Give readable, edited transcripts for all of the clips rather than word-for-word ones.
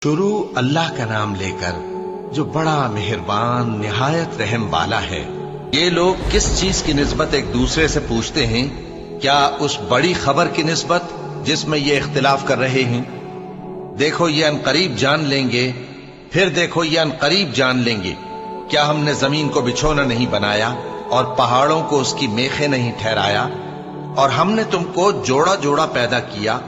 شروع اللہ کا نام لے کر جو بڑا مہربان نہایت رحم والا ہے۔ یہ لوگ کس چیز کی نسبت ایک دوسرے سے پوچھتے ہیں؟ کیا اس بڑی خبر کی نسبت جس میں یہ اختلاف کر رہے ہیں؟ دیکھو یہ انقریب جان لیں گے، پھر دیکھو یہ انقریب جان لیں گے۔ کیا ہم نے زمین کو بچھونا نہیں بنایا اور پہاڑوں کو اس کی میخیں نہیں ٹھہرایا؟ اور ہم نے تم کو جوڑا جوڑا پیدا کیا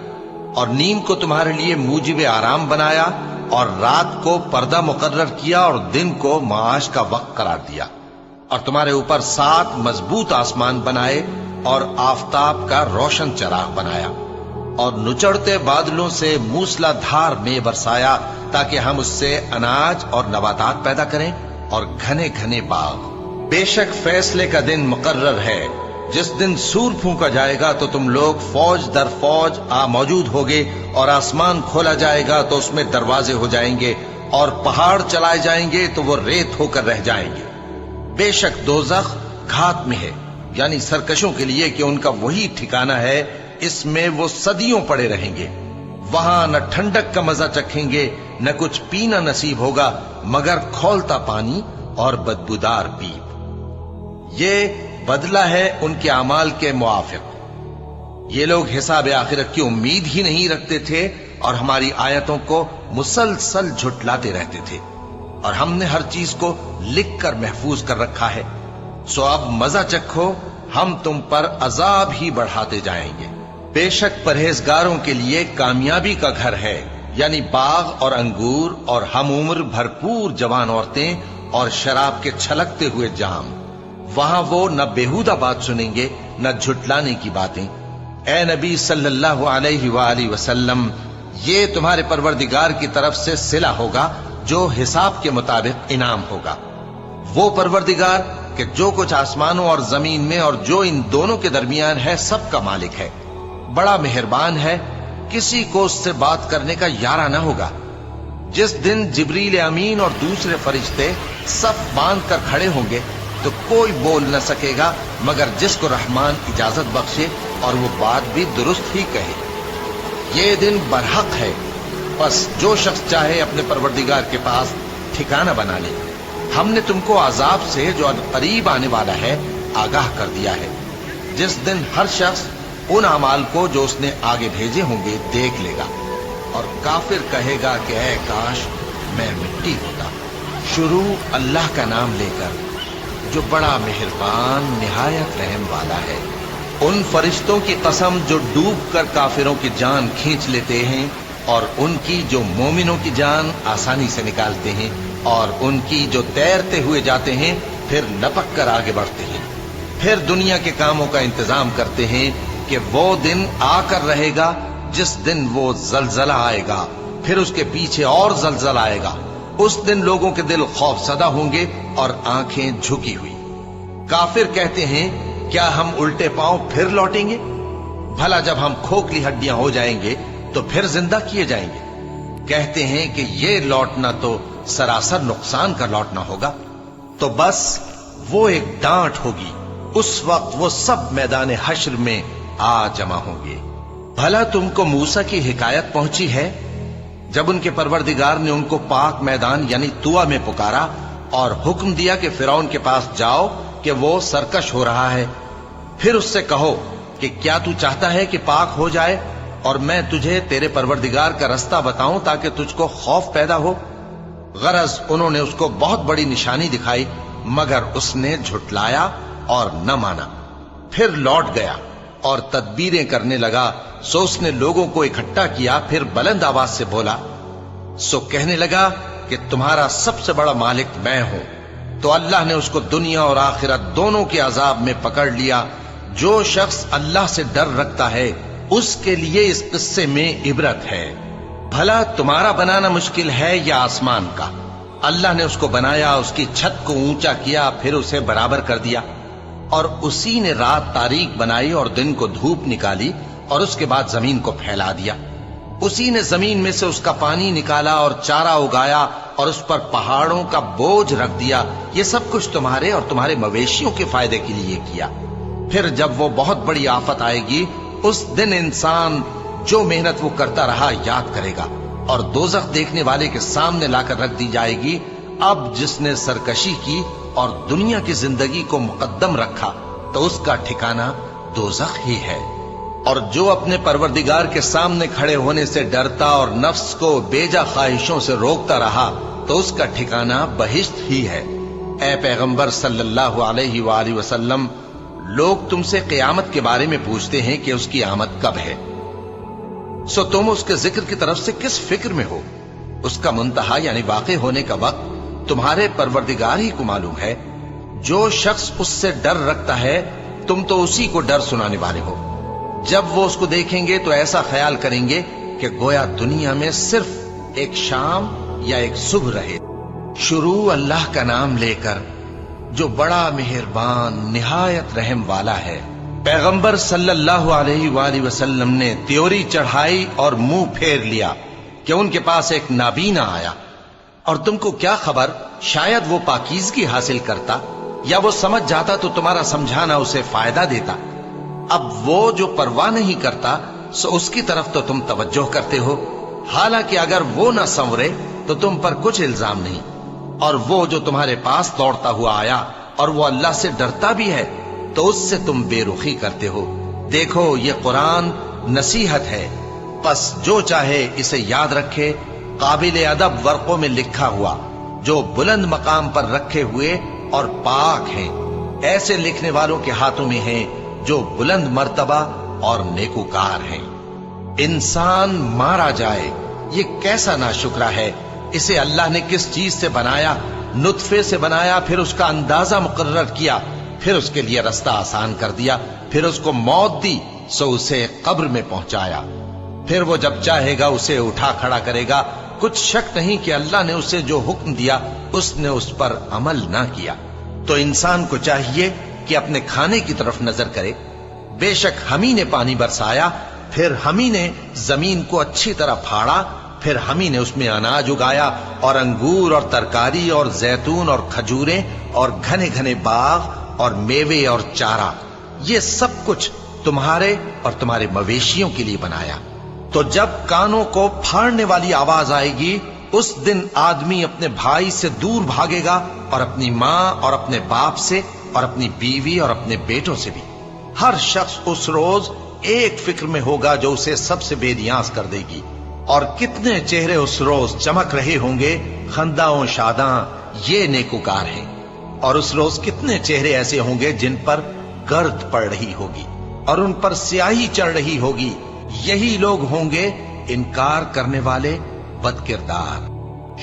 اور نیند کو تمہارے لیے موجب آرام بنایا اور رات کو پردہ مقرر کیا اور دن کو معاش کا وقت قرار دیا، اور تمہارے اوپر 7 مضبوط آسمان بنائے اور آفتاب کا روشن چراغ بنایا، اور نچڑتے بادلوں سے موسلا دھار میں برسایا تاکہ ہم اس سے اناج اور نباتات پیدا کریں اور گھنے گھنے باغ۔ بے شک فیصلے کا دن مقرر ہے، جس دن سور پھونکا جائے گا تو تم لوگ فوج در فوج موجود ہوگے، اور آسمان کھولا جائے گا تو اس میں دروازے ہو جائیں گے، اور پہاڑ چلائے جائیں گے تو وہ ریت ہو کر رہ جائیں گے۔ بے شک دوزخ گھات میں ہے، یعنی سرکشوں کے لیے کہ ان کا وہی ٹھکانہ ہے، اس میں وہ صدیوں پڑے رہیں گے۔ وہاں نہ ٹھنڈک کا مزہ چکھیں گے، نہ کچھ پینا نصیب ہوگا مگر کھولتا پانی اور بدبودار پیپ۔ یہ بدلہ ہے ان کے اعمال کے موافق۔ یہ لوگ حساب آخرت کی امید ہی نہیں رکھتے تھے اور ہماری آیتوں کو مسلسل جھٹلاتے رہتے تھے، اور ہم نے ہر چیز کو لکھ کر محفوظ کر رکھا ہے۔ سو اب مزہ چکھو، ہم تم پر عذاب ہی بڑھاتے جائیں گے۔ بے شک پرہیزگاروں کے لیے کامیابی کا گھر ہے، یعنی باغ اور انگور اور ہم عمر بھرپور جوان عورتیں اور شراب کے چھلکتے ہوئے جام۔ وہاں وہ نہ بیہودہ بات سنیں گے نہ جھٹلانے کی باتیں۔ اے نبی صلی اللہ علیہ وآلہ وسلم، یہ تمہارے پروردگار کی طرف سے صلہ ہوگا جو حساب کے مطابق انعام ہوگا۔ وہ پروردگار کہ جو کچھ آسمانوں اور زمین میں اور جو ان دونوں کے درمیان ہے سب کا مالک ہے، بڑا مہربان ہے، کسی کو اس سے بات کرنے کا یارہ نہ ہوگا۔ جس دن جبریل امین اور دوسرے فرشتے صف باندھ کر کھڑے ہوں گے تو کوئی بول نہ سکے گا مگر جس کو رحمان اجازت بخشے اور وہ بات بھی درست ہی کہے۔ یہ دن برحق ہے، بس جو شخص چاہے اپنے پروردگار کے پاس ٹھکانہ بنا لے۔ ہم نے تم کو عذاب سے جو قریب آنے والا ہے آگاہ کر دیا ہے، جس دن ہر شخص ان اعمال کو جو اس نے آگے بھیجے ہوں گے دیکھ لے گا، اور کافر کہے گا کہ اے کاش میں مٹی ہوتا۔ شروع اللہ کا نام لے کر جو بڑا مہربان نہایت رحم والا ہے۔ ان فرشتوں کی قسم جو ڈوب کر کافروں کی جان کھینچ لیتے ہیں، اور ان کی جو مومنوں کی جان آسانی سے نکالتے ہیں، اور ان کی جو تیرتے ہوئے جاتے ہیں پھر لپک کر آگے بڑھتے ہیں، پھر دنیا کے کاموں کا انتظام کرتے ہیں کہ وہ دن آ کر رہے گا جس دن وہ زلزلہ آئے گا، پھر اس کے پیچھے اور زلزلہ آئے گا۔ اس دن لوگوں کے دل خوف زدہ ہوں گے اور آنکھیں جھکی ہوئی۔ کافر کہتے ہیں کیا ہم الٹے پاؤں پھر لوٹیں گے؟ بھلا جب ہم کھوکھلی ہڈیاں ہو جائیں گے تو پھر زندہ کیے جائیں گے؟ کہتے ہیں کہ یہ لوٹنا تو سراسر نقصان کا لوٹنا ہوگا۔ تو بس وہ ایک ڈانٹ ہوگی، اس وقت وہ سب میدان حشر میں آ جمع ہوں گے۔ بھلا تم کو موسیٰ کی حکایت پہنچی ہے جب ان کے پروردگار نے ان کو پاک میدان یعنی طوٰ میں پکارا اور حکم دیا کہ فرعون کے پاس جاؤ کہ وہ سرکش ہو رہا ہے، پھر اس سے کہو کہ کیا تو چاہتا ہے کہ پاک ہو جائے اور میں تجھے تیرے پروردگار کا رستہ بتاؤں تاکہ تجھ کو خوف پیدا ہو؟ غرض انہوں نے اس کو بہت بڑی نشانی دکھائی مگر اس نے جھٹلایا اور نہ مانا، پھر لوٹ گیا اور تدبیریں کرنے لگا۔ سو اس نے لوگوں کو اکٹھا کیا، پھر بلند آواز سے بولا، سو کہنے لگا کہ تمہارا سب سے بڑا مالک میں ہوں۔ تو اللہ نے اس کو دنیا اور آخرت دونوں کے عذاب میں پکڑ لیا۔ جو شخص اللہ سے ڈر رکھتا ہے اس کے لیے اس قصے میں عبرت ہے۔ بھلا تمہارا بنانا مشکل ہے یا آسمان کا؟ اللہ نے اس کو بنایا، اس کی چھت کو اونچا کیا، پھر اسے برابر کر دیا، اور اسی نے رات تاریک بنائی اور دن کو دھوپ نکالی، اور اس کے بعد زمین کو پھیلا دیا۔ اسی نے زمین میں سے اس کا پانی نکالا اور چارہ اگایا اور اس پر پہاڑوں کا بوجھ رکھ دیا۔ یہ سب کچھ تمہارے اور تمہارے مویشیوں کے فائدے کے لیے کیا۔ پھر جب وہ بہت بڑی آفت آئے گی اس دن انسان جو محنت وہ کرتا رہا یاد کرے گا، اور دوزخ دیکھنے والے کے سامنے لا کر رکھ دی جائے گی، اب جس نے سرکشی کی اور دنیا کی زندگی کو مقدم رکھا تو اس کا ٹھکانہ دوزخ ہی ہے، اور جو اپنے پروردگار کے سامنے کھڑے ہونے سے ڈرتا اور نفس کو بیجا خواہشوں سے روکتا رہا تو اس کا ٹھکانہ بہشت ہی ہے۔ اے پیغمبر صلی اللہ علیہ وآلہ وسلم، لوگ تم سے قیامت کے بارے میں پوچھتے ہیں کہ اس کی آمد کب ہے، سو تم اس کے ذکر کی طرف سے کس فکر میں ہو؟ اس کا منتہا یعنی واقع ہونے کا وقت تمہارے پروردگار ہی کو معلوم ہے۔ جو شخص اس سے ڈر رکھتا ہے تم تو اسی کو ڈر سنانے والے ہو۔ جب وہ اس کو دیکھیں گے تو ایسا خیال کریں گے کہ گویا دنیا میں صرف ایک شام یا ایک صبح رہے۔ شروع اللہ کا نام لے کر جو بڑا مہربان نہایت رحم والا ہے۔ پیغمبر صلی اللہ علیہ وآلہ وسلم نے تیوری چڑھائی اور منہ پھیر لیا کہ ان کے پاس ایک نابینا آیا، اور تم کو کیا خبر، شاید وہ پاکیزگی حاصل کرتا یا وہ سمجھ جاتا تو تمہارا سمجھانا اسے فائدہ دیتا۔ اب وہ جو پرواہ نہیں کرتا سو اس کی طرف تو تم توجہ کرتے ہو، حالانکہ اگر وہ نہ سنورے تو تم پر کچھ الزام نہیں۔ اور وہ جو تمہارے پاس دوڑتا ہوا آیا اور وہ اللہ سے ڈرتا بھی ہے تو اس سے تم بے رخی کرتے ہو۔ دیکھو یہ قرآن نصیحت ہے، پس جو چاہے اسے یاد رکھے، قابل ادب ورقوں میں لکھا ہوا، جو بلند مقام پر رکھے ہوئے اور پاک ہیں، ایسے لکھنے والوں کے ہاتھوں میں ہیں جو بلند مرتبہ اور نیکوکار ہیں۔ انسان مارا جائے، یہ کیسا ناشکرا ہے۔ اسے اللہ نے کس چیز سے بنایا؟ نطفے سے بنایا، پھر اس کا اندازہ مقرر کیا، پھر اس کے لیے رستہ آسان کر دیا، پھر اس کو موت دی سو اسے قبر میں پہنچایا، پھر وہ جب چاہے گا اسے اٹھا کھڑا کرے گا۔ کچھ شک نہیں کہ اللہ نے اسے جو حکم دیا اس نے اس پر عمل نہ کیا۔ تو انسان کو چاہیے کہ اپنے کھانے کی طرف نظر کرے۔ بے شک ہم ہی نے پانی برسایا، پھر ہم ہی نے زمین کو اچھی طرح پھاڑا، پھر ہم ہی نے اس میں اناج اگایا اور انگور اور ترکاری اور زیتون اور کھجوریں اور گھنے گھنے باغ اور میوے اور چارہ، یہ سب کچھ تمہارے اور تمہارے مویشیوں کے لیے بنایا۔ تو جب کانوں کو پھاڑنے والی آواز آئے گی اس دن آدمی اپنے بھائی سے دور بھاگے گا، اور اپنی ماں اور اپنے باپ سے اور اپنی بیوی اور اپنے بیٹوں سے بھی۔ ہر شخص اس روز ایک فکر میں ہوگا جو اسے سب سے بے نیاز کر دے گی۔ اور کتنے چہرے اس روز چمک رہے ہوں گے، خنداں و شاداں، یہ نیکوکار ہیں۔ اور اس روز کتنے چہرے ایسے ہوں گے جن پر گرد پڑ رہی ہوگی اور ان پر سیاہی چڑھ رہی ہوگی، یہی لوگ ہوں گے انکار کرنے والے بد کردار۔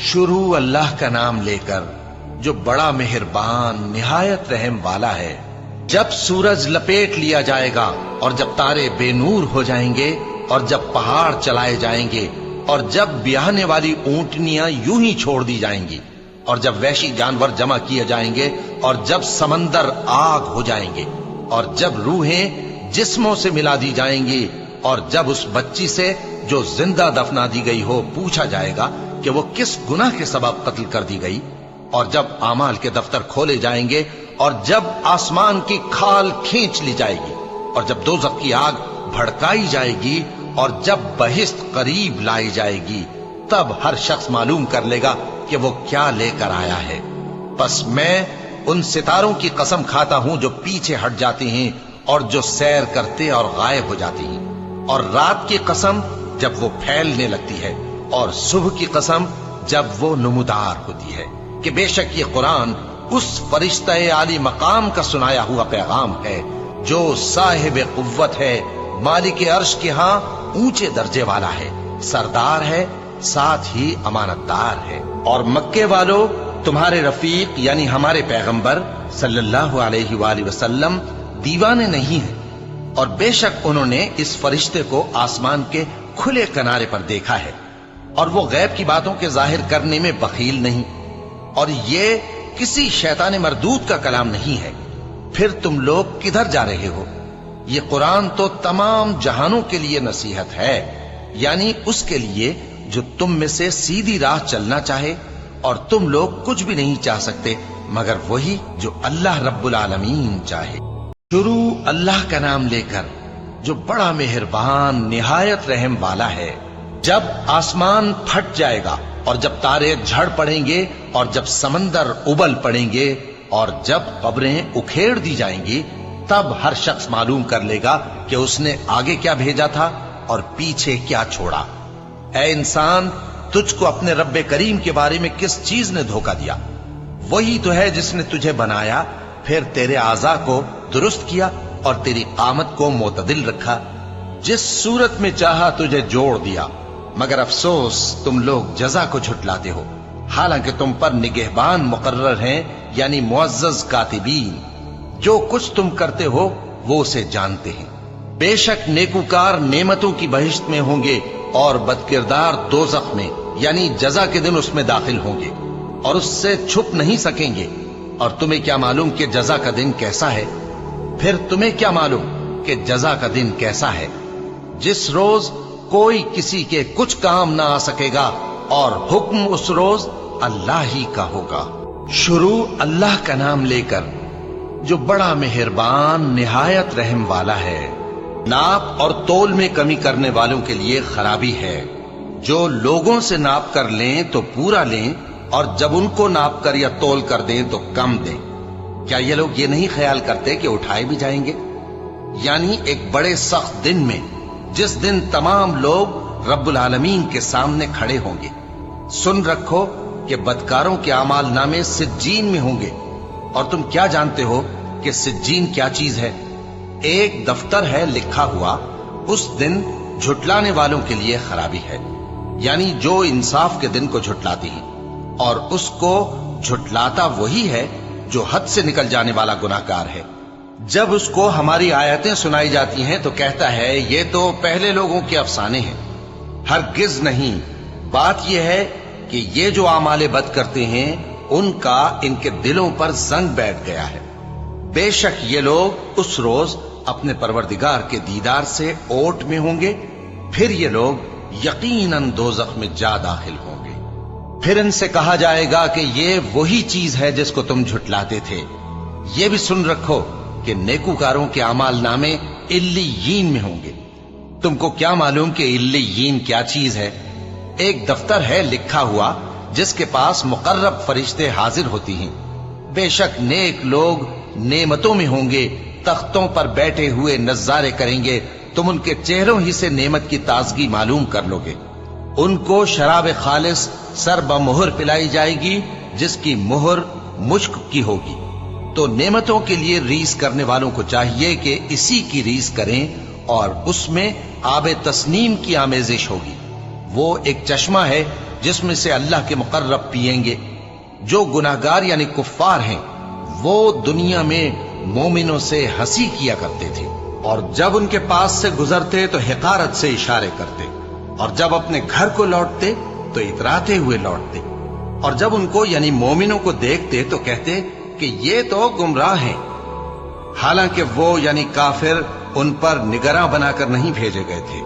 شروع اللہ کا نام لے کر جو بڑا مہربان نہایت رحم والا ہے۔ جب سورج لپیٹ لیا جائے گا اور جب تارے بے نور ہو جائیں گے اور جب پہاڑ چلائے جائیں گے اور جب بیاہنے والی اونٹنیاں یوں ہی چھوڑ دی جائیں گی اور جب وحشی جانور جمع کیے جائیں گے اور جب سمندر آگ ہو جائیں گے اور جب روحیں جسموں سے ملا دی جائیں گی اور جب اس بچی سے جو زندہ دفنا دی گئی ہو پوچھا جائے گا کہ وہ کس گناہ کے سبب قتل کر دی گئی، اور جب اعمال کے دفتر کھولے جائیں گے اور جب آسمان کی کھال کھینچ لی جائے گی اور جب دوزخ کی آگ بھڑکائی جائے گی اور جب بہشت قریب لائی جائے گی، تب ہر شخص معلوم کر لے گا کہ وہ کیا لے کر آیا ہے۔ پس میں ان ستاروں کی قسم کھاتا ہوں جو پیچھے ہٹ جاتے ہیں اور جو سیر کرتے اور غائب ہو جاتے ہیں، اور رات کی قسم جب وہ پھیلنے لگتی ہے، اور صبح کی قسم جب وہ نمودار ہوتی ہے، کہ بے شک یہ قرآن اس فرشتہ عالی مقام کا سنایا ہوا پیغام ہے جو صاحب قوت ہے، مالک عرش کے ہاں اونچے درجے والا ہے، سردار ہے، ساتھ ہی امانت دار ہے۔ اور مکے والو، تمہارے رفیق یعنی ہمارے پیغمبر صلی اللہ علیہ وآلہ وسلم دیوانے نہیں ہیں، اور بے شک انہوں نے اس فرشتے کو آسمان کے کھلے کنارے پر دیکھا ہے، اور وہ غیب کی باتوں کے ظاہر کرنے میں بخیل نہیں، اور یہ کسی شیطان مردود کا کلام نہیں ہے۔ پھر تم لوگ کدھر جا رہے ہو؟ یہ قرآن تو تمام جہانوں کے لیے نصیحت ہے، یعنی اس کے لیے جو تم میں سے سیدھی راہ چلنا چاہے، اور تم لوگ کچھ بھی نہیں چاہ سکتے مگر وہی جو اللہ رب العالمین چاہے۔ شروع اللہ کا نام لے کر جو بڑا مہربان نہایت رحم والا ہے۔ جب آسمان پھٹ جائے گا اور جب تارے جھڑ پڑیں گے اور جب سمندر ابل پڑیں گے اور جب قبریں اکھیڑ دی جائیں گی، تب ہر شخص معلوم کر لے گا کہ اس نے آگے کیا بھیجا تھا اور پیچھے کیا چھوڑا۔ اے انسان، تجھ کو اپنے رب کریم کے بارے میں کس چیز نے دھوکہ دیا؟ وہی تو ہے جس نے تجھے بنایا، پھر تیرے اعضاء کو درست کیا اور تیری قامت کو معتدل رکھا، جس صورت میں چاہا تجھے جوڑ دیا۔ مگر افسوس تم لوگ جزا کو جھٹلاتے ہو، حالانکہ تم پر نگہبان مقرر ہیں، یعنی معزز کاتبین۔ جو کچھ تم کرتے ہو وہ اسے جانتے ہیں۔ بے شک نیکوکار نعمتوں کی بہشت میں ہوں گے اور بدکردار دوزخ میں، یعنی جزا کے دن اس میں داخل ہوں گے اور اس سے چھپ نہیں سکیں گے۔ اور تمہیں کیا معلوم کہ جزا کا دن کیسا ہے؟ پھر تمہیں کیا معلوم کہ جزا کا دن کیسا ہے؟ جس روز کوئی کسی کے کچھ کام نہ آ سکے گا اور حکم اس روز اللہ ہی کا ہوگا۔ شروع اللہ کا نام لے کر جو بڑا مہربان نہایت رحم والا ہے۔ ناپ اور تول میں کمی کرنے والوں کے لیے خرابی ہے۔ جو لوگوں سے ناپ کر لیں تو پورا لیں، اور جب ان کو ناپ کر یا تول کر دیں تو کم دیں۔ کیا یہ لوگ یہ نہیں خیال کرتے کہ اٹھائے بھی جائیں گے؟ یعنی ایک بڑے سخت دن میں، جس دن تمام لوگ رب العالمین کے سامنے کھڑے ہوں گے۔ سن رکھو کہ بدکاروں کے اعمال نامے سجین میں ہوں گے۔ اور تم کیا جانتے ہو کہ سجین کیا چیز ہے؟ ایک دفتر ہے لکھا ہوا، اس دن جھٹلانے والوں کے لیے خرابی ہے، یعنی جو انصاف کے دن کو جھٹلاتی ہیں، اور اس کو جھٹلاتا وہی ہے جو حد سے نکل جانے والا گناہگار ہے۔ جب اس کو ہماری آیتیں سنائی جاتی ہیں تو کہتا ہے یہ تو پہلے لوگوں کے افسانے ہیں۔ ہرگز نہیں، بات یہ ہے کہ یہ جو اعمال بد کرتے ہیں ان کا ان کے دلوں پر زنگ بیٹھ گیا ہے۔ بے شک یہ لوگ اس روز اپنے پروردگار کے دیدار سے اوٹ میں ہوں گے، پھر یہ لوگ یقیناً دوزخ میں جا داخل ہوں گے۔ پھر ان سے کہا جائے گا کہ یہ وہی چیز ہے جس کو تم جھٹلاتے تھے۔ یہ بھی سن رکھو کہ نیکوکاروں کے اعمال نامے علیین میں ہوں گے۔ تم کو کیا معلوم کہ علیین کیا چیز ہے؟ ایک دفتر ہے لکھا ہوا جس کے پاس مقرب فرشتے حاضر ہوتی ہیں۔ بے شک نیک لوگ نعمتوں میں ہوں گے، تختوں پر بیٹھے ہوئے نظارے کریں گے، تم ان کے چہروں ہی سے نعمت کی تازگی معلوم کر لو گے۔ ان کو شراب خالص سر بمہر پلائی جائے گی جس کی مہر مشک کی ہوگی۔ تو نعمتوں کے لیے ریس کرنے والوں کو چاہیے کہ اسی کی ریس کریں، اور اس میں آب تسنیم کی آمیزش ہوگی۔ وہ ایک چشمہ ہے جس میں سے اللہ کے مقرب پیئیں گے۔ جو گناہگار یعنی کفار ہیں وہ دنیا میں مومنوں سے ہنسی کیا کرتے تھے، اور جب ان کے پاس سے گزرتے تو حقارت سے اشارے کرتے، اور جب اپنے گھر کو لوٹتے تو اتراتے ہوئے لوٹتے، اور جب ان کو یعنی مومنوں کو دیکھتے تو کہتے کہ یہ تو گمراہ ہیں، حالانکہ وہ یعنی کافر ان پر نگراں بنا کر نہیں بھیجے گئے تھے۔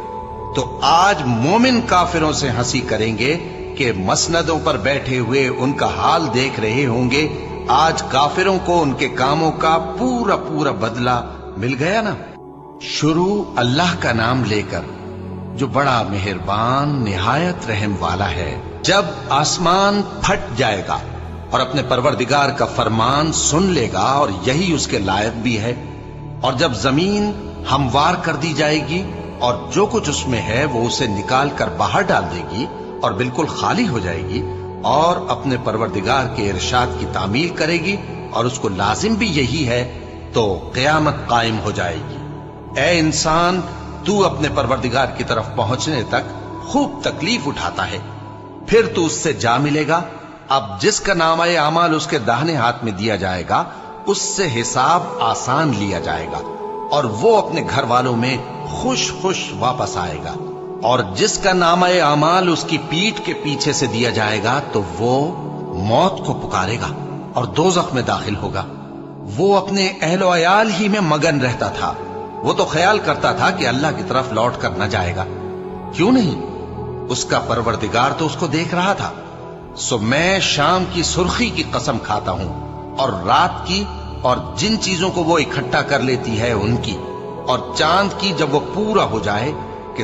تو آج مومن کافروں سے ہنسی کریں گے کہ مسندوں پر بیٹھے ہوئے ان کا حال دیکھ رہے ہوں گے۔ آج کافروں کو ان کے کاموں کا پورا پورا بدلہ مل گیا نا۔ شروع اللہ کا نام لے کر جو بڑا مہربان نہایت رحم والا ہے۔ جب آسمان پھٹ جائے گا اور اپنے پروردگار کا فرمان سن لے گا، اور یہی اس کے لائق بھی ہے، اور جب زمین ہموار کر دی جائے گی اور جو کچھ اس میں ہے وہ اسے نکال کر باہر ڈال دے گی اور بالکل خالی ہو جائے گی، اور اپنے پروردگار کے ارشاد کی تعمیل کرے گی، اور اس کو لازم بھی یہی ہے، تو قیامت قائم ہو جائے گی۔ اے انسان، تو اپنے پروردگار کی طرف پہنچنے تک خوب تکلیف اٹھاتا ہے، پھر تو اس سے جا ملے گا۔ اب جس کا نامہ اعمال اس کے داہنے ہاتھ میں دیا جائے گا اس سے حساب آسان لیا جائے گا، اور وہ اپنے گھر والوں میں خوش خوش واپس آئے گا۔ اور جس کا نامہ اعمال اس کی پیٹھ کے پیچھے سے دیا جائے گا تو وہ موت کو پکارے گا اور دوزخ میں داخل ہوگا۔ وہ اپنے اہل و عیال ہی میں مگن رہتا تھا، وہ تو خیال کرتا تھا کہ اللہ کی طرف لوٹ کر نہ جائے گا۔ کیوں نہیں؟ اس کا پروردگار تو اس کو دیکھ رہا تھا۔ سو میں شام کی سرخی کی قسم کھاتا ہوں، اور رات کی، اور جن چیزوں کو وہ اکٹھا کر لیتی ہے ان کی، اور چاند کی جب وہ پورا ہو جائے، کہ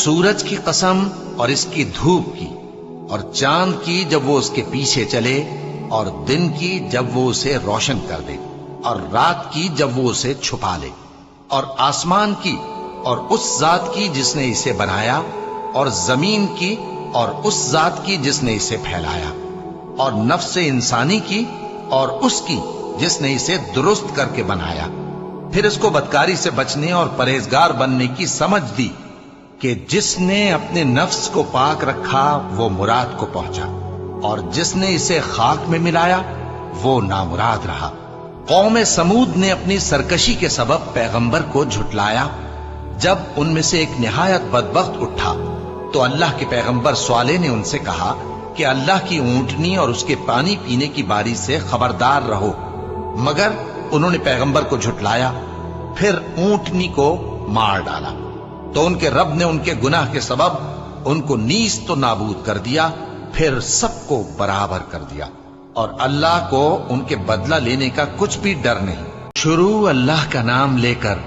سورج کی قسم اور اس کی دھوپ کی، اور چاند کی جب وہ اس کے پیچھے چلے، اور دن کی جب وہ اسے روشن کر دے، اور رات کی جب وہ اسے چھپا لے، اور آسمان کی اور اس ذات کی جس نے اسے بنایا، اور زمین کی اور اس ذات کی جس نے اسے پھیلایا، اور نفس انسانی کی اور اس کی جس نے اسے درست کر کے بنایا۔ پھر اس کو بدکاری سے بچنے اور پرہیزگار بننے کی سمجھ دی کہ جس نے اپنے نفس کو پاک رکھا وہ مراد کو پہنچا، اور جس نے اسے خاک میں ملایا وہ نامراد رہا۔ قوم سمود نے اپنی سرکشی کے سبب پیغمبر کو جھٹلایا۔ جب ان میں سے ایک نہایت بدبخت اٹھا تو اللہ کے پیغمبر صالح نے ان سے کہا کہ اللہ کی اونٹنی اور اس کے پانی پینے کی باری سے خبردار رہو، مگر انہوں نے پیغمبر کو جھٹلایا۔ پھر اونٹنی کو مار ڈالا تو ان کے رب نے ان کے گناہ کے سبب ان کو نیست تو نابود کر دیا، پھر سب کو برابر کر دیا، اور اللہ کو ان کے بدلہ لینے کا کچھ بھی ڈر نہیں۔ شروع اللہ کا نام لے کر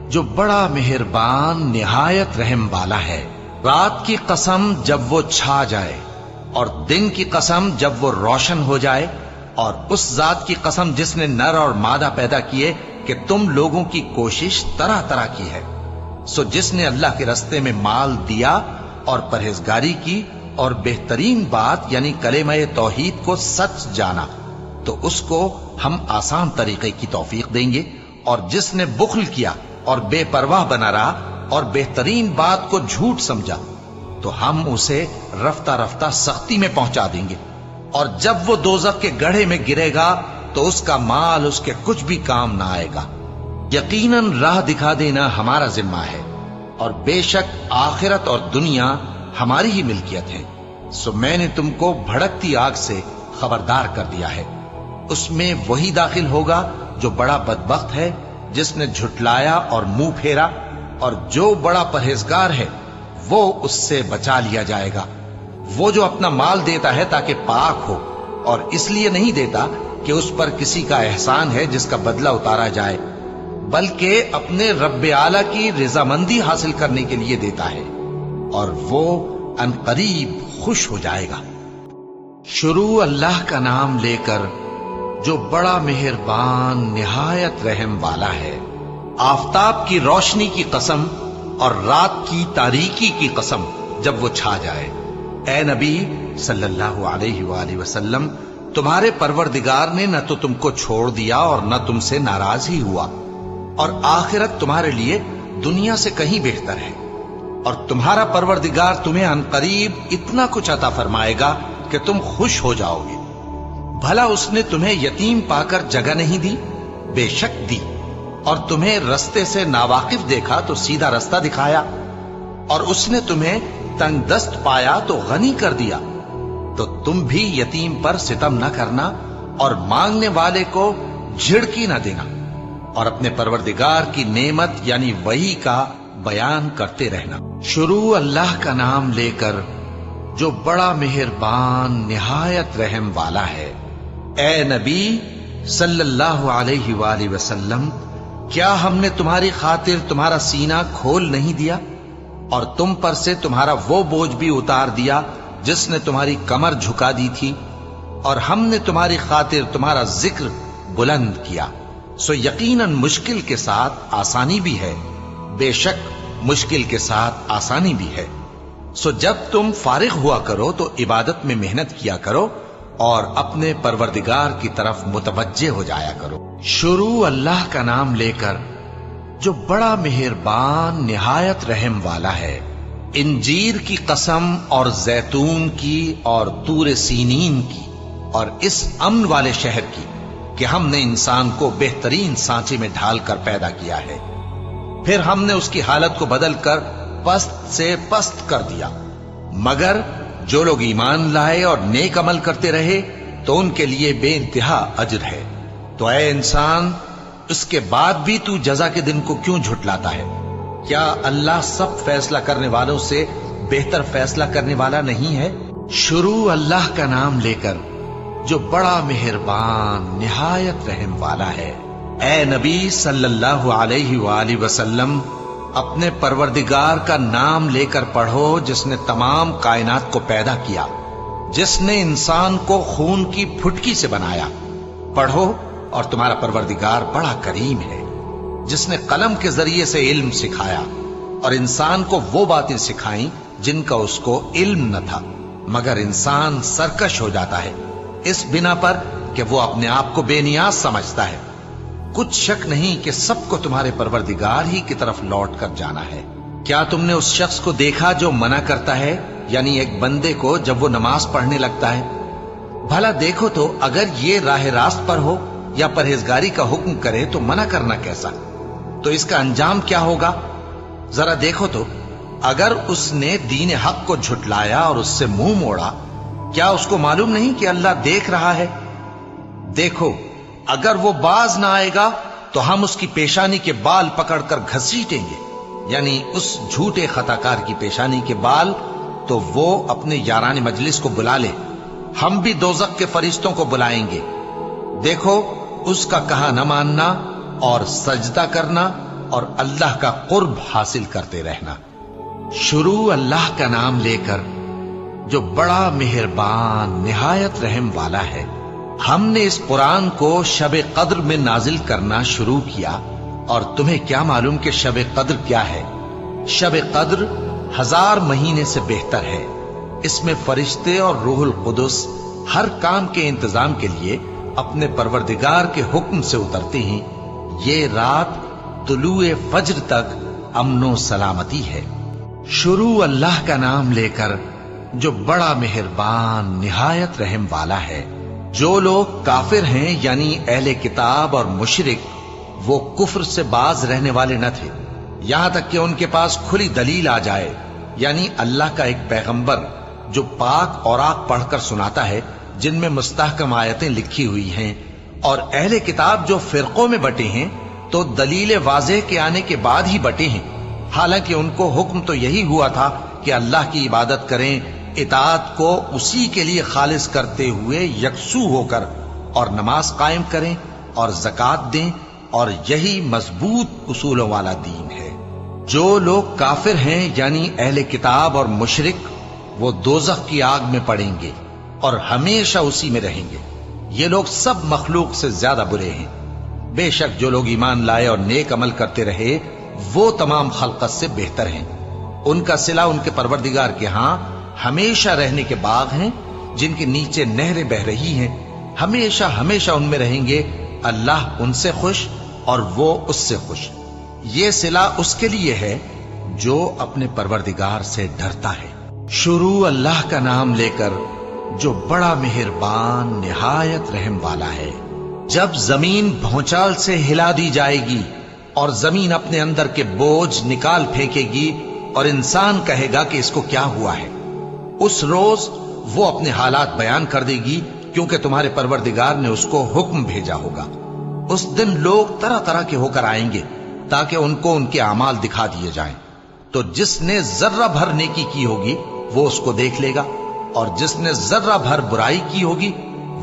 جو بڑا مہربان نہایت رحم والا ہے۔ رات کی قسم جب وہ چھا جائے، اور دن کی قسم جب وہ روشن ہو جائے، اور اس ذات کی قسم جس نے نر اور مادہ پیدا کیے کہ تم لوگوں کی کوشش طرح طرح کی ہے۔ سو جس نے اللہ کے رستے میں مال دیا اور پرہیزگاری کی اور بہترین بات یعنی کلمہ توحید کو سچ جانا، تو اس کو ہم آسان طریقے کی توفیق دیں گے، اور جس نے بخل کیا اور بے پرواہ بنا رہا اور بہترین بات کو جھوٹ سمجھا، تو ہم اسے رفتہ رفتہ سختی میں پہنچا دیں گے، اور جب وہ دوزخ کے گڑھے میں گرے گا تو اس کا مال اس کے کچھ بھی کام نہ آئے گا۔ یقیناً راہ دکھا دینا ہمارا ذمہ ہے، اور بے شک آخرت اور دنیا ہماری ہی ملکیت ہے۔ سو میں نے تم کو بھڑکتی آگ سے خبردار کر دیا ہے، اس میں وہی داخل ہوگا جو بڑا بدبخت ہے، جس نے جھٹلایا اور منہ پھیرا، اور جو بڑا پرہیزگار ہے وہ اس سے بچا لیا جائے گا۔ وہ جو اپنا مال دیتا ہے تاکہ پاک ہو، اور اس لیے نہیں دیتا کہ اس پر کسی کا احسان ہے جس کا بدلہ اتارا جائے، بلکہ اپنے رب اعلیٰ کی رضامندی حاصل کرنے کے لیے دیتا ہے، اور وہ ان قریب خوش ہو جائے گا۔ شروع اللہ کا نام لے کر جو بڑا مہربان نہایت رحم والا ہے۔ آفتاب کی روشنی کی قسم اور رات کی تاریکی کی قسم جب وہ چھا جائے۔ اے نبی صلی اللہ علیہ وآلہ وسلم، تمہارے پروردگار نے نہ تو تم کو چھوڑ دیا اور نہ تم سے ناراض ہی ہوا، اور آخرت تمہارے لیے دنیا سے کہیں بہتر ہے، اور تمہارا پروردگار تمہیں عنقریب اتنا کچھ عطا فرمائے گا کہ تم خوش ہو جاؤ گے۔ بھلا اس نے تمہیں یتیم پا کر جگہ نہیں دی؟ بے شک دی، اور تمہیں رستے سے ناواقف دیکھا تو سیدھا رستہ دکھایا، اور اس نے تمہیں تنگ دست پایا تو غنی کر دیا۔ تو تم بھی یتیم پر ستم نہ کرنا، اور مانگنے والے کو جھڑکی نہ دینا، اور اپنے پروردگار کی نعمت یعنی وحی کا بیان کرتے رہنا۔ شروع اللہ کا نام لے کر جو بڑا مہربان نہایت رحم والا ہے۔ اے نبی صلی اللہ علیہ وآلہ وسلم، کیا ہم نے تمہاری خاطر تمہارا سینہ کھول نہیں دیا، اور تم پر سے تمہارا وہ بوجھ بھی اتار دیا جس نے تمہاری کمر جھکا دی تھی، اور ہم نے تمہاری خاطر تمہارا ذکر بلند کیا۔ سو یقیناً مشکل کے ساتھ آسانی بھی ہے، بے شک مشکل کے ساتھ آسانی بھی ہے۔ سو جب تم فارغ ہوا کرو تو عبادت میں محنت کیا کرو، اور اپنے پروردگار کی طرف متوجہ ہو جایا کرو۔ شروع اللہ کا نام لے کر جو بڑا مہربان نہایت رحم والا ہے۔ انجیر کی قسم اور زیتون کی اور طور سینین کی، اور اس امن والے شہر کی کہ ہم نے انسان کو بہترین سانچے میں ڈھال کر پیدا کیا ہے، پھر ہم نے اس کی حالت کو بدل کر پست سے پست کر دیا، مگر جو لوگ ایمان لائے اور نیک عمل کرتے رہے تو ان کے لیے بے انتہا اجر ہے۔ تو اے انسان، اس کے بعد بھی تو جزا کے دن کو کیوں جھٹلاتا ہے؟ کیا اللہ سب فیصلہ کرنے والوں سے بہتر فیصلہ کرنے والا نہیں ہے؟ شروع اللہ کا نام لے کر جو بڑا مہربان نہایت رحم والا ہے۔ اے نبی صلی اللہ علیہ وآلہ وسلم، اپنے پروردگار کا نام لے کر پڑھو جس نے تمام کائنات کو پیدا کیا، جس نے انسان کو خون کی پھٹکی سے بنایا۔ پڑھو اور تمہارا پروردگار بڑا کریم ہے، جس نے قلم کے ذریعے سے علم سکھایا اور انسان کو وہ باتیں سکھائیں جن کا اس کو علم نہ تھا، مگر انسان سرکش ہو جاتا ہے اس بنا پر کہ وہ اپنے آپ کو بے نیاز سمجھتا ہے۔ کچھ شک نہیں کہ سب کو تمہارے پروردگار ہی کی طرف لوٹ کر جانا ہے۔ کیا تم نے اس شخص کو دیکھا جو منع کرتا ہے، یعنی ایک بندے کو جب وہ نماز پڑھنے لگتا ہے؟ بھلا دیکھو تو اگر یہ راہ راست پر ہو یا پرہیزگاری کا حکم کرے تو منع کرنا کیسا؟ تو اس کا انجام کیا ہوگا؟ ذرا دیکھو تو اگر اس نے دین حق کو جھٹلایا اور اس سے منہ موڑا، کیا اس کو معلوم نہیں کہ اللہ دیکھ رہا ہے؟ دیکھو اگر وہ باز نہ آئے گا تو ہم اس کی پیشانی کے بال پکڑ کر گھسیٹیں گے، یعنی اس جھوٹے خطاکار کی پیشانی کے بال، تو وہ اپنے یاران مجلس کو بلا لے، ہم بھی دوزخ کے فرشتوں کو بلائیں گے۔ دیکھو اس کا کہا نہ ماننا اور سجدہ کرنا اور اللہ کا قرب حاصل کرتے رہنا۔ شروع اللہ کا نام لے کر جو بڑا مہربان نہایت رحم والا ہے۔ ہم نے اس قرآن کو شب قدر میں نازل کرنا شروع کیا، اور تمہیں کیا معلوم کہ شب قدر کیا ہے؟ شب قدر 1000 مہینے سے بہتر ہے۔ اس میں فرشتے اور روح القدس ہر کام کے انتظام کے لیے اپنے پروردگار کے حکم سے اترتے ہیں۔ یہ رات طلوع فجر تک امن و سلامتی ہے۔ شروع اللہ کا نام لے کر جو بڑا مہربان نہایت رحم والا ہے۔ جو لوگ کافر ہیں یعنی اہل کتاب اور مشرک، وہ کفر سے باز رہنے والے نہ تھے یہاں تک کہ ان کے پاس کھلی دلیل آ جائے، یعنی اللہ کا ایک پیغمبر جو پاک اوراق پڑھ کر سناتا ہے جن میں مستحکم آیتیں لکھی ہوئی ہیں، اور اہل کتاب جو فرقوں میں بٹے ہیں تو دلیل واضح کے آنے کے بعد ہی بٹے ہیں، حالانکہ ان کو حکم تو یہی ہوا تھا کہ اللہ کی عبادت کریں، اطاعت کو اسی کے لیے خالص کرتے ہوئے یکسو ہو کر، اور نماز قائم کریں اور زکوٰۃ دیں، اور یہی مضبوط اصولوں والا دین ہے۔ جو لوگ کافر ہیں یعنی اہل کتاب اور مشرک، وہ دوزخ کی آگ میں پڑیں گے اور ہمیشہ اسی میں رہیں گے۔ یہ لوگ سب مخلوق سے زیادہ برے ہیں۔ بے شک جو لوگ ایمان لائے اور نیک عمل کرتے رہے وہ تمام خلقت سے بہتر ہیں۔ ان کا صلہ ان کے پروردگار کے ہاں ہمیشہ رہنے کے باغ ہیں جن کے نیچے نہریں بہ رہی ہیں، ہمیشہ ہمیشہ ان میں رہیں گے۔ اللہ ان سے خوش اور وہ اس سے خوش۔ یہ صلہ اس کے لیے ہے جو اپنے پروردگار سے ڈرتا ہے۔ شروع اللہ کا نام لے کر جو بڑا مہربان نہایت رحم والا ہے۔ جب زمین بھونچال سے ہلا دی جائے گی اور زمین اپنے اندر کے بوجھ نکال پھینکے گی اور انسان کہے گا کہ اس کو کیا ہوا ہے، اس روز وہ اپنے حالات بیان کر دے گی، کیونکہ تمہارے پروردگار نے اس کو حکم بھیجا ہوگا۔ اس دن لوگ طرح طرح کے ہو کر آئیں گے تاکہ ان کو ان کے اعمال دکھا دیے جائیں، تو جس نے ذرہ بھر نیکی کی ہوگی وہ اس کو دیکھ لے گا، اور جس نے ذرہ بھر برائی کی ہوگی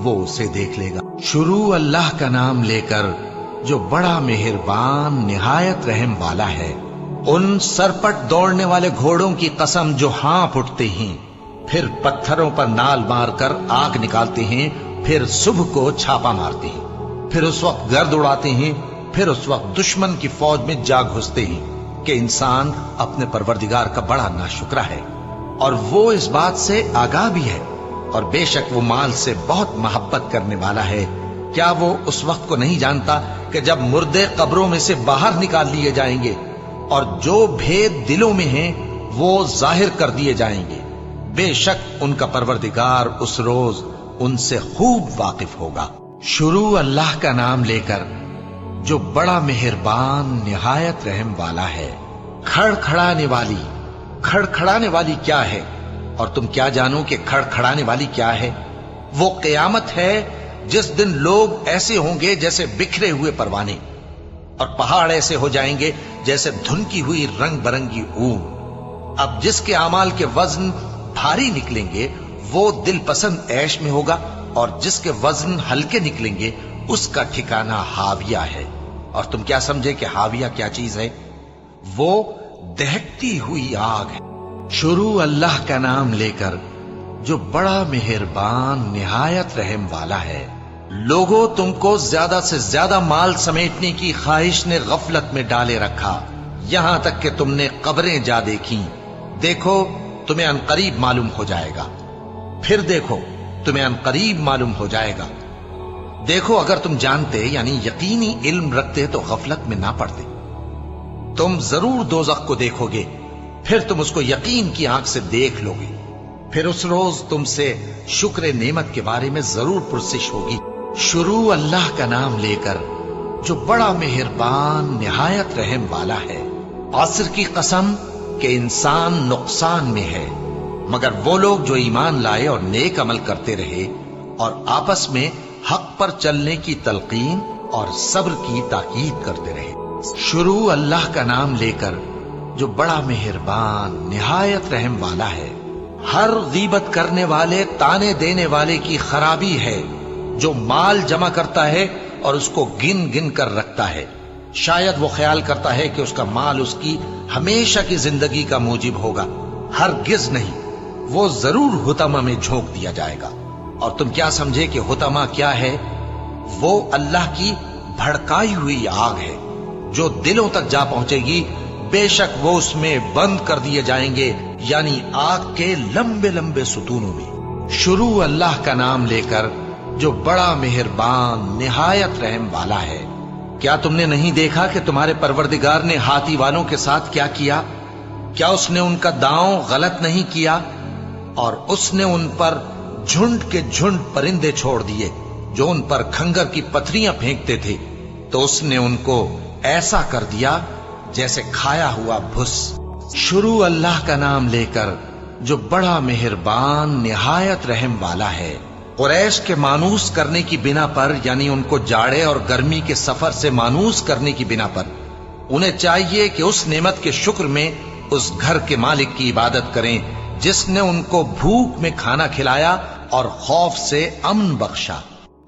وہ اسے دیکھ لے گا۔ شروع اللہ کا نام لے کر جو بڑا مہربان نہایت رحم والا ہے۔ ان سرپٹ دوڑنے والے گھوڑوں کی قسم جو ہانپ اٹھتے ہیں، پھر پتھروں پر نال مار کر آگ نکالتے ہیں، پھر صبح کو چھاپا مارتے ہیں، پھر اس وقت گرد اڑاتے ہیں، پھر اس وقت دشمن کی فوج میں جا گھستے ہیں کہ انسان اپنے پروردگار کا بڑا ناشکرا ہے، اور وہ اس بات سے آگاہ بھی ہے، اور بے شک وہ مال سے بہت محبت کرنے والا ہے۔ کیا وہ اس وقت کو نہیں جانتا کہ جب مردے قبروں میں سے باہر نکال لیے جائیں گے اور جو بھید دلوں میں ہیں وہ ظاہر کر دیے جائیں گے؟ بے شک ان کا پروردگار اس روز ان سے خوب واقف ہوگا۔ شروع اللہ کا نام لے کر جو بڑا مہربان نہایت رحم والا ہے۔ کھڑکھڑانے والی، کھڑکھڑانے والی کیا ہے؟ اور تم کیا جانو کہ کھڑکھڑانے والی کیا ہے؟ وہ قیامت ہے جس دن لوگ ایسے ہوں گے جیسے بکھرے ہوئے پروانے، اور پہاڑ ایسے ہو جائیں گے جیسے دھنکی ہوئی رنگ برنگی اون۔ اب جس کے اعمال کے وزن بھاری نکلیں گے وہ دل پسند عیش میں ہوگا، اور جس کے وزن ہلکے نکلیں گے اس کا ٹھکانہ ہاویہ ہے۔ اور تم کیا سمجھے کہ ہاویہ کیا چیز ہے؟ وہ دہکتی ہوئی آگ ہے۔ شروع اللہ کا نام لے کر جو بڑا مہربان نہایت رحم والا ہے۔ لوگوں، تم کو زیادہ سے زیادہ مال سمیٹنے کی خواہش نے غفلت میں ڈالے رکھا، یہاں تک کہ تم نے قبریں جا دیکھیں۔ دیکھو تمہیں عنقریب معلوم ہو جائے گا، پھر دیکھو تمہیں عنقریب معلوم ہو جائے گا۔ دیکھو اگر تم جانتے یعنی یقینی علم رکھتے تو غفلت میں نہ پڑتے۔ تم ضرور دوزخ کو دیکھو گے، پھر تم اس کو یقین کی آنکھ سے دیکھ لو گے، پھر اس روز تم سے شکر نعمت کے بارے میں ضرور پرسش ہوگی۔ شروع اللہ کا نام لے کر جو بڑا مہربان نہایت رحم والا ہے۔ عصر کی قسم کہ انسان نقصان میں ہے مگر وہ لوگ جو ایمان لائے اور نیک عمل کرتے رہے اور آپس میں حق پر چلنے کی تلقین اور صبر کی تاکید کرتے رہے۔ شروع اللہ کا نام لے کر جو بڑا مہربان نہایت رحم والا ہے۔ ہر غیبت کرنے والے تانے دینے والے کی خرابی ہے جو مال جمع کرتا ہے اور اس کو گن گن کر رکھتا ہے۔ شاید وہ خیال کرتا ہے کہ اس کا مال اس کی ہمیشہ کی زندگی کا موجب ہوگا، ہرگز نہیں، وہ ضرور حطمہ میں جھونک دیا جائے گا۔ اور تم کیا سمجھے کہ حطمہ کیا ہے؟ وہ اللہ کی بھڑکائی ہوئی آگ ہے جو دلوں تک جا پہنچے گی، بے شک وہ اس میں بند کر دیے جائیں گے، یعنی آگ کے لمبے لمبے ستونوں میں۔ شروع اللہ کا نام لے کر جو بڑا مہربان نہایت رحم والا ہے۔ کیا تم نے نہیں دیکھا کہ تمہارے پروردگار نے ہاتھی والوں کے ساتھ کیا کیا؟ کیا اس نے ان کا داؤں غلط نہیں کیا؟ اور اس نے ان پر جھنڈ کے جھنڈ پرندے چھوڑ دیے جو ان پر کھنگر کی پتھریاں پھینکتے تھے، تو اس نے ان کو ایسا کر دیا جیسے کھایا ہوا بھس۔ شروع اللہ کا نام لے کر جو بڑا مہربان نہایت رحم والا ہے۔ قریش کے مانوس کرنے کی بنا پر، یعنی ان کو جاڑے اور گرمی کے سفر سے مانوس کرنے کی بنا پر، انہیں چاہیے کہ اس نعمت کے شکر میں اس گھر کے مالک کی عبادت کریں جس نے ان کو بھوک میں کھانا کھلایا اور خوف سے امن بخشا۔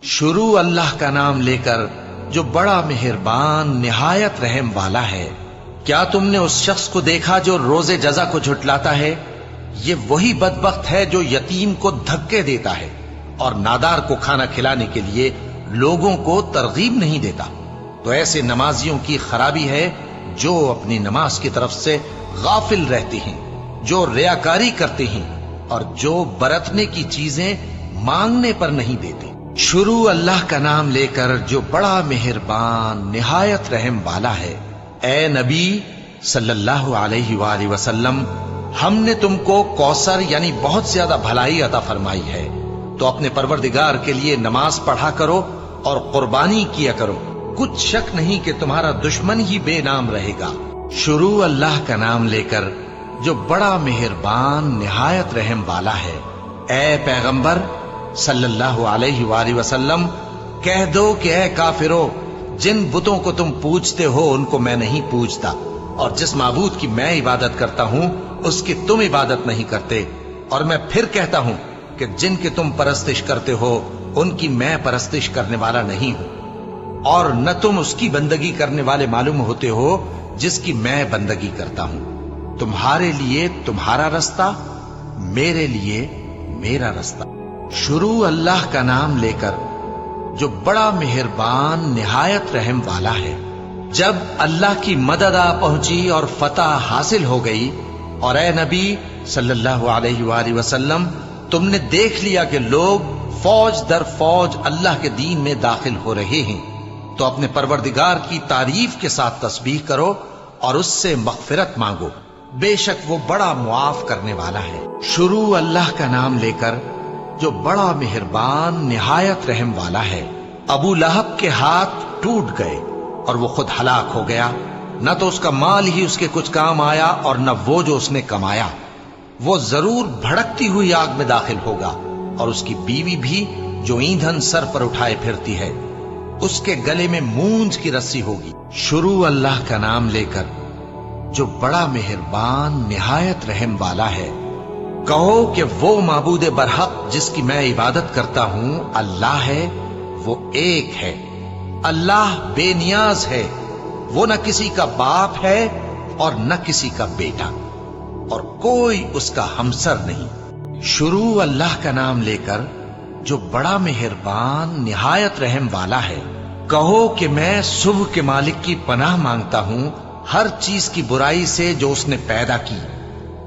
شروع اللہ کا نام لے کر جو بڑا مہربان نہایت رحم والا ہے۔ کیا تم نے اس شخص کو دیکھا جو روز جزا کو جھٹلاتا ہے؟ یہ وہی بدبخت ہے جو یتیم کو دھکے دیتا ہے اور نادار کو کھانا کھلانے کے لیے لوگوں کو ترغیب نہیں دیتا۔ تو ایسے نمازیوں کی خرابی ہے جو اپنی نماز کی طرف سے غافل رہتے ہیں، جو ریاکاری کرتے ہیں اور جو برتنے کی چیزیں مانگنے پر نہیں دیتے۔ شروع اللہ کا نام لے کر جو بڑا مہربان نہایت رحم والا ہے۔ اے نبی صلی اللہ علیہ وآلہ وسلم، ہم نے تم کو کوثر یعنی بہت زیادہ بھلائی عطا فرمائی ہے، تو اپنے پروردگار کے لیے نماز پڑھا کرو اور قربانی کیا کرو، کچھ شک نہیں کہ تمہارا دشمن ہی بے نام رہے گا۔ شروع اللہ کا نام لے کر جو بڑا مہربان نہایت رحم والا ہے۔ اے پیغمبر صلی اللہ علیہ وآلہ وسلم، کہہ دو کہ اے کافرو، جن بتوں کو تم پوجتے ہو ان کو میں نہیں پوجتا، اور جس معبود کی میں عبادت کرتا ہوں اس کی تم عبادت نہیں کرتے، اور میں پھر کہتا ہوں کہ جن کی تم پرستش کرتے ہو ان کی میں پرستش کرنے والا نہیں ہوں، اور نہ تم اس کی بندگی کرنے والے معلوم ہوتے ہو جس کی میں بندگی کرتا ہوں۔ تمہارے لیے تمہارا رستہ، میرے لیے میرا رستہ۔ شروع اللہ کا نام لے کر جو بڑا مہربان نہایت رحم والا ہے۔ جب اللہ کی مدد آ پہنچی اور فتح حاصل ہو گئی، اور اے نبی صلی اللہ علیہ وآلہ وسلم، تم نے دیکھ لیا کہ لوگ فوج در فوج اللہ کے دین میں داخل ہو رہے ہیں، تو اپنے پروردگار کی تعریف کے ساتھ تسبیح کرو اور اس سے مغفرت مانگو، بے شک وہ بڑا معاف کرنے والا ہے۔ شروع اللہ کا نام لے کر جو بڑا مہربان نہایت رحم والا ہے۔ ابو لہب کے ہاتھ ٹوٹ گئے اور وہ خود ہلاک ہو گیا، نہ تو اس کا مال ہی اس کے کچھ کام آیا اور نہ وہ جو اس نے کمایا۔ وہ ضرور بھڑکتی ہوئی آگ میں داخل ہوگا، اور اس کی بیوی بھی جو ایندھن سر پر اٹھائے پھرتی ہے، اس کے گلے میں مونج کی رسی ہوگی۔ شروع اللہ کا نام لے کر جو بڑا مہربان نہایت رحم والا ہے۔ کہو کہ وہ معبود برحق جس کی میں عبادت کرتا ہوں اللہ ہے، وہ ایک ہے، اللہ بے نیاز ہے، وہ نہ کسی کا باپ ہے اور نہ کسی کا بیٹا، اور کوئی اس کا ہمسر نہیں۔ شروع اللہ کا نام لے کر جو بڑا مہربان نہایت رحم والا ہے۔ کہو کہ میں صبح کے مالک کی پناہ مانگتا ہوں ہر چیز کی برائی سے جو اس نے پیدا کی،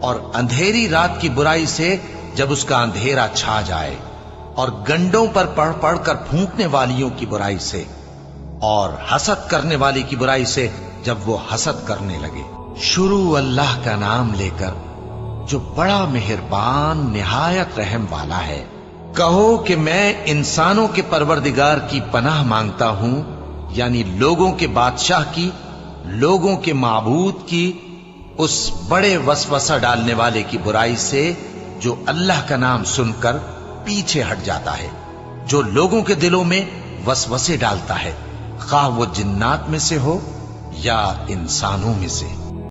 اور اندھیری رات کی برائی سے جب اس کا اندھیرا چھا جائے، اور گنڈوں پر پڑھ پڑھ کر پھونکنے والیوں کی برائی سے، اور حسد کرنے والی کی برائی سے جب وہ حسد کرنے لگے۔ شروع اللہ کا نام لے کر جو بڑا مہربان نہایت رحم والا ہے۔ کہو کہ میں انسانوں کے پروردگار کی پناہ مانگتا ہوں، یعنی لوگوں کے بادشاہ کی، لوگوں کے معبود کی، اس بڑے وسوسہ ڈالنے والے کی برائی سے جو اللہ کا نام سن کر پیچھے ہٹ جاتا ہے، جو لوگوں کے دلوں میں وسوسے ڈالتا ہے، خواہ وہ جنات میں سے ہو یا انسانوں میں سے۔